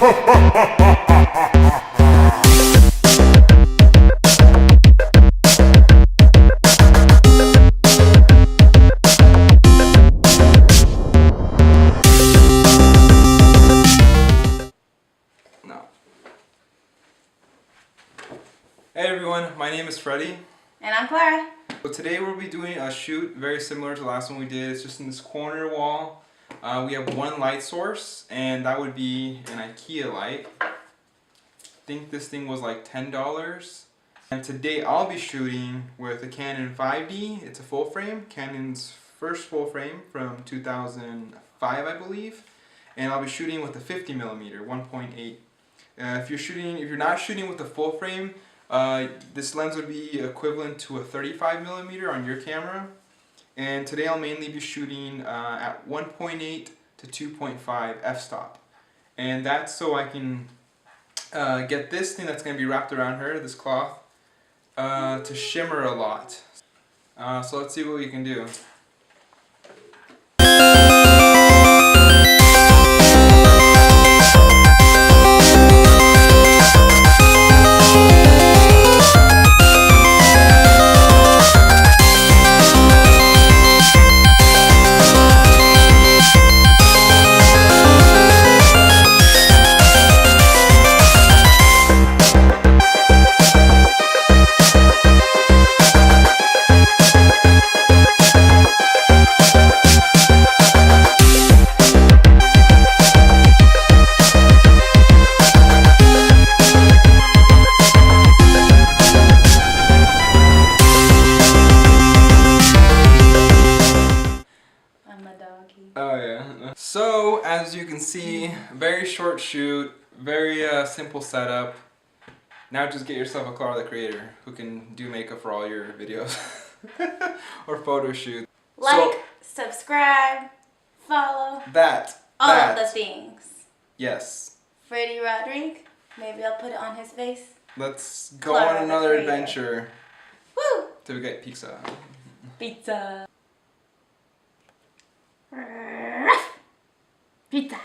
Hey everyone, my name is Freddy. And I'm Clara. So today we'll be doing a shoot very similar to the last one we did. It's just in this corner wall. We have one light source, and that would be an Ikea light. I think this thing was like $10. And today I'll be shooting with a Canon 5D. It's a full frame, Canon's first full frame from 2005, I believe. And I'll be shooting with a 50mm 1.8. If you're not shooting with the full frame, this lens would be equivalent to a 35mm on your camera. And today I'll mainly be shooting at 1.8 to 2.5 f-stop. And that's so I can get this thing that's going to be wrapped around her, this cloth, to shimmer a lot. So let's see what we can do. Oh yeah. So as you can see, very short shoot, very simple setup. Now just get yourself a Clara the Creator who can do makeup for all your videos or photo shoots. Like, subscribe, follow. All of the things. Yes. Freddy Rodriguez. Maybe I'll put it on his face. Let's go Clara on another adventure. Woo! To get pizza. Pizza. Pizza.